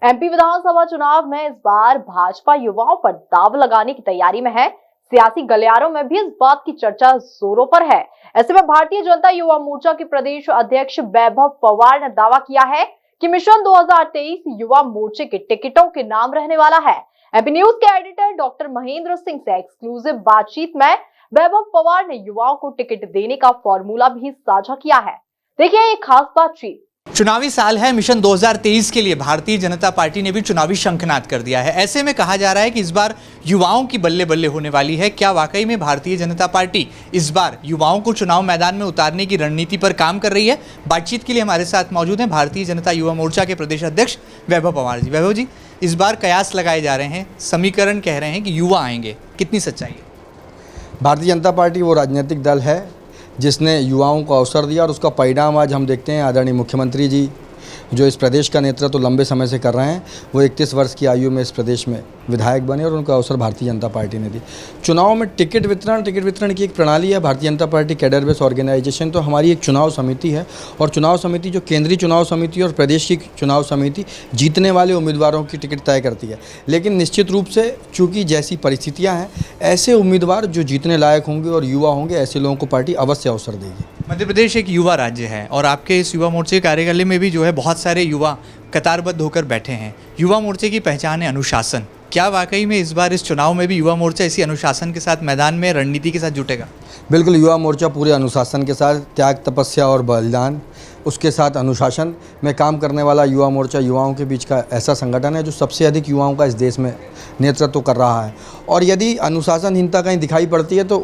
MP विधानसभा चुनाव में इस बार भाजपा युवाओं पर दांव लगाने की तैयारी में है। सियासी गलियारों में भी इस बात की चर्चा जोरों पर है। ऐसे में भारतीय जनता युवा मोर्चा के प्रदेश अध्यक्ष वैभव पवार ने दावा किया है कि मिशन 2023 युवा मोर्चे के टिकटों के नाम रहने वाला है। एमपी न्यूज के एडिटर डॉक्टर महेंद्र सिंह से एक्सक्लूसिव बातचीत में वैभव पवार ने युवाओं को टिकट देने का फॉर्मूला भी साझा किया है। देखिए एक खास बातचीत। चुनावी साल है, मिशन 2023 के लिए भारतीय जनता पार्टी ने भी चुनावी शंखनाद कर दिया है। ऐसे में कहा जा रहा है कि इस बार युवाओं की बल्ले बल्ले होने वाली है। क्या वाकई में भारतीय जनता पार्टी इस बार युवाओं को चुनाव मैदान में उतारने की रणनीति पर काम कर रही है? बातचीत के लिए हमारे साथ मौजूद हैं भारतीय जनता युवा मोर्चा के प्रदेश अध्यक्ष वैभव पवार जी। वैभव जी, इस बार कयास लगाए जा रहे हैं, समीकरण कह रहे हैं कि युवा आएंगे, कितनी सच्चाई है? भारतीय जनता पार्टी वो राजनीतिक दल है जिसने युवाओं को अवसर दिया और उसका परिणाम आज हम देखते हैं। आदरणीय मुख्यमंत्री जी जो इस प्रदेश का नेतृत्व तो लंबे समय से कर रहे हैं, वो 31 वर्ष की आयु में इस प्रदेश में विधायक बने और उनको अवसर भारतीय जनता पार्टी ने दी। चुनाव में टिकट वितरण की एक प्रणाली है। Bharatiya Janata party cadre base organisation, तो हमारी एक चुनाव समिति है और चुनाव समिति जो केंद्रीय चुनाव समिति और प्रदेश की चुनाव समिति जीतने वाले उम्मीदवारों की टिकट तय करती है। लेकिन निश्चित रूप से चूँकि जैसी परिस्थितियाँ हैं, ऐसे उम्मीदवार जो जीतने लायक होंगे और युवा होंगे, ऐसे लोगों को पार्टी अवश्य अवसर देगी। मध्य प्रदेश एक युवा राज्य है और आपके इस युवा मोर्चे कार्यालय में भी जो है बहुत सारे युवा कतारबद्ध होकर बैठे हैं। युवा मोर्चे की पहचान है अनुशासन। क्या वाकई में इस बार इस चुनाव में भी युवा मोर्चा इसी अनुशासन के साथ मैदान में रणनीति के साथ जुटेगा? बिल्कुल, युवा मोर्चा पूरे अनुशासन के साथ, त्याग, तपस्या और बलिदान, उसके साथ अनुशासन में काम करने वाला युवा मोर्चा युवाओं के बीच का ऐसा संगठन है जो सबसे अधिक युवाओं का इस देश में नेतृत्व कर रहा है। और यदि अनुशासनहीनता कहीं दिखाई पड़ती है तो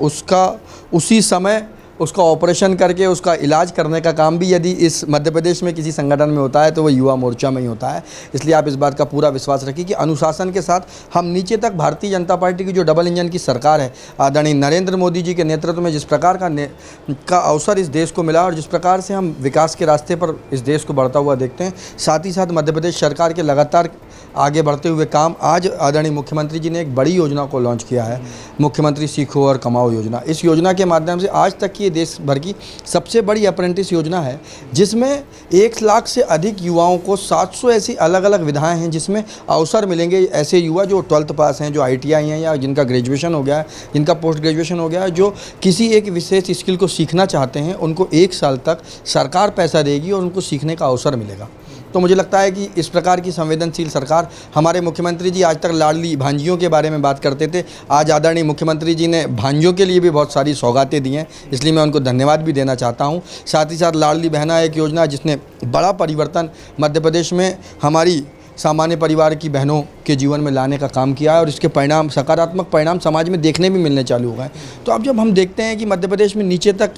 उसी समय उसका ऑपरेशन करके उसका इलाज करने का काम भी यदि इस मध्य प्रदेश में किसी संगठन में होता है तो वो युवा मोर्चा में ही होता है। इसलिए आप इस बात का पूरा विश्वास रखिए कि अनुशासन के साथ हम नीचे तक भारतीय जनता पार्टी की जो डबल इंजन की सरकार है, आदरणीय नरेंद्र मोदी जी के नेतृत्व में जिस प्रकार का अवसर इस देश को मिला और जिस प्रकार से हम विकास के रास्ते पर इस देश को बढ़ता हुआ देखते हैं, साथ ही साथ मध्य प्रदेश सरकार के लगातार आगे बढ़ते हुए काम, आज आदरणीय मुख्यमंत्री जी ने एक बड़ी योजना को लॉन्च किया है, मुख्यमंत्री सीखो और कमाओ योजना। इस योजना के माध्यम से आज तक की ये देश भर की सबसे बड़ी अप्रेंटिस योजना है, जिसमें 1 लाख से अधिक युवाओं को 700 ऐसी अलग अलग विधाएं हैं जिसमें अवसर मिलेंगे। ऐसे युवा जो 12th पास हैं, जो ITI हैं या जिनका ग्रेजुएशन हो गया है, जिनका पोस्ट ग्रेजुएशन हो गया है, जो किसी एक विशेष स्किल को सीखना चाहते हैं, उनको 1 साल तक सरकार पैसा देगी और उनको सीखने का अवसर मिलेगा। तो मुझे लगता है कि इस प्रकार की संवेदनशील सरकार, हमारे मुख्यमंत्री जी आज तक लाडली भांजियों के बारे में बात करते थे, आज आदरणीय मुख्यमंत्री जी ने भांजियों के लिए भी बहुत सारी सौगातें दी हैं, इसलिए मैं उनको धन्यवाद भी देना चाहता हूं। साथ ही साथ लाडली बहना एक योजना जिसने बड़ा परिवर्तन मध्य प्रदेश में हमारी सामान्य परिवार की बहनों के जीवन में लाने का काम किया है और इसके परिणाम, सकारात्मक परिणाम समाज में देखने भी मिलने चालू हो गए। तो अब जब हम देखते हैं कि मध्य प्रदेश में नीचे तक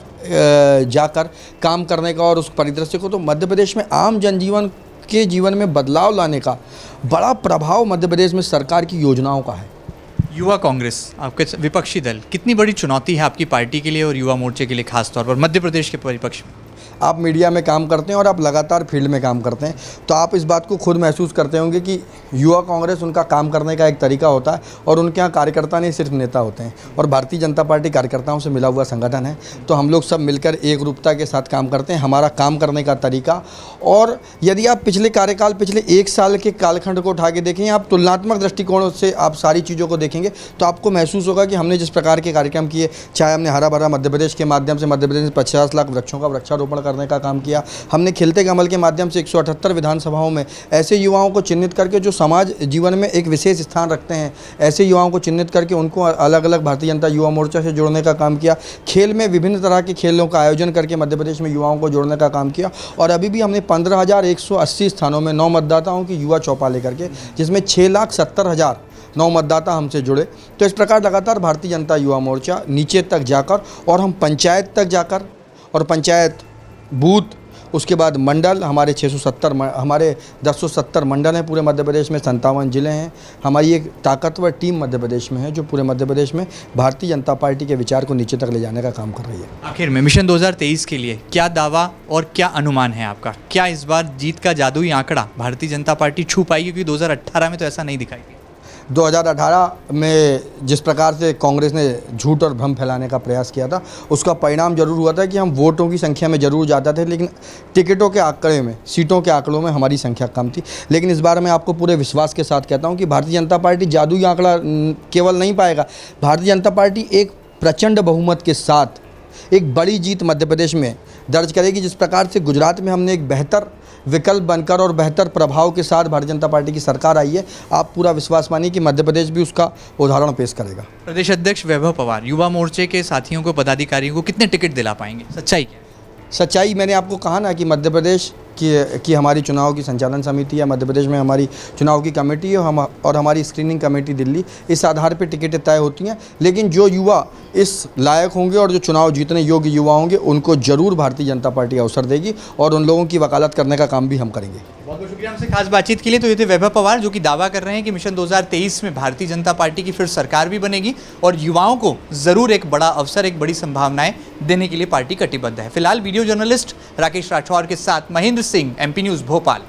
जाकर काम करने का और उस परिदृश्य को, तो मध्य प्रदेश में आम जनजीवन के जीवन में बदलाव लाने का बड़ा प्रभाव मध्य प्रदेश में सरकार की योजनाओं का है। युवा कांग्रेस, आपके विपक्षी दल, कितनी बड़ी चुनौती है आपकी पार्टी के लिए और युवा मोर्चे के लिए, खासतौर पर मध्य प्रदेश के परिप्रेक्ष्य में? आप मीडिया में काम करते हैं और आप लगातार फील्ड में काम करते हैं, तो आप इस बात को खुद महसूस करते होंगे कि युवा कांग्रेस उनका काम करने का एक तरीका होता है और उनके यहाँ कार्यकर्ता नहीं सिर्फ नेता होते हैं। और भारतीय जनता पार्टी कार्यकर्ताओं से मिला हुआ संगठन है, तो हम लोग सब मिलकर एक रूपता के साथ काम करते हैं। हमारा काम करने का तरीका, और यदि आप पिछले 1 साल के कालखंड को उठा के देखें, आप तुलनात्मक दृष्टिकोण से आप सारी चीज़ों को देखेंगे तो आपको महसूस होगा कि हमने जिस प्रकार के कार्यक्रम किए, चाहे हमने हरा भरा मध्य प्रदेश के माध्यम से मध्य प्रदेश में 50 लाख वृक्षों का वृक्षारोपण करने का काम किया, हमने खिलते कमल के माध्यम से 178 विधानसभाओं में ऐसे युवाओं को चिन्हित करके जो समाज जीवन में एक विशेष स्थान रखते हैं, ऐसे युवाओं को चिन्हित करके उनको अलग अलग भारतीय जनता युवा मोर्चा से जोड़ने का काम किया। खेल में विभिन्न तरह के खेलों का आयोजन करके मध्य प्रदेश में युवाओं को जोड़ने का काम किया। और अभी भी हमने 15,180 स्थानों में 9 मतदाताओं की युवा चौपालें करके, जिसमें 6,70,000 9 मतदाता हमसे जुड़े। तो इस प्रकार लगातार भारतीय जनता युवा मोर्चा नीचे तक जाकर, और हम पंचायत तक जाकर, और पंचायत, बूथ, उसके बाद मंडल, हमारे 1070 मंडल हैं पूरे मध्य प्रदेश में, 57 जिले हैं। हमारी एक ताकतवर टीम मध्य प्रदेश में है जो पूरे मध्य प्रदेश में भारतीय जनता पार्टी के विचार को नीचे तक ले जाने का काम कर रही है। आखिर में मिशन 2023 के लिए क्या दावा और क्या अनुमान है आपका? क्या इस बार जीत का जादुई आंकड़ा भारतीय जनता पार्टी छू पाएगी? क्योंकि 2018 में तो ऐसा नहीं दिखाई दिया। 2018 में जिस प्रकार से कांग्रेस ने झूठ और भ्रम फैलाने का प्रयास किया था, उसका परिणाम जरूर हुआ था कि हम वोटों की संख्या में जरूर जाते थे, लेकिन टिकटों के आंकड़े में, सीटों के आंकड़ों में हमारी संख्या कम थी। लेकिन इस बार मैं आपको पूरे विश्वास के साथ कहता हूं कि भारतीय जनता पार्टी जादुई आंकड़ा केवल नहीं पाएगा। भारतीय जनता पार्टी एक प्रचंड बहुमत के साथ एक बड़ी जीत मध्य प्रदेश में दर्ज करेगी। जिस प्रकार से गुजरात में हमने एक बेहतर विकल्प बनकर और बेहतर प्रभाव के साथ भारतीय जनता पार्टी की सरकार आई है, आप पूरा विश्वास मानिए कि मध्य प्रदेश भी उसका उदाहरण पेश करेगा। प्रदेश अध्यक्ष वैभव पवार युवा मोर्चे के साथियों को, पदाधिकारियों को कितने टिकट दिला पाएंगे? सच्चाई क्या है? सच्चाई मैंने आपको कहा ना कि मध्य प्रदेश की हमारी चुनाव की संचालन समिति है, मध्य प्रदेश में हमारी चुनाव की कमेटी है और हमारी स्क्रीनिंग कमेटी दिल्ली, इस आधार पर टिकटें तय होती हैं। लेकिन जो युवा इस लायक होंगे और जो चुनाव जीतने योग्य युवा होंगे, उनको जरूर भारतीय जनता पार्टी अवसर देगी और उन लोगों की वकालत करने का काम भी हम करेंगे। बहुत बहुत शुक्रिया हमसे खास बातचीत के लिए। तो ये थे वैभव पवार, जो कि दावा कर रहे हैं कि मिशन 2023 में भारतीय जनता पार्टी की फिर सरकार भी बनेगी और युवाओं को जरूर एक बड़ा अवसर, एक बड़ी संभावनाएं देने के लिए पार्टी कटिबद्ध है। फिलहाल वीडियो जर्नलिस्ट राकेश राठौर के साथ महेंद्र सिंह, MP न्यूज़ भोपाल।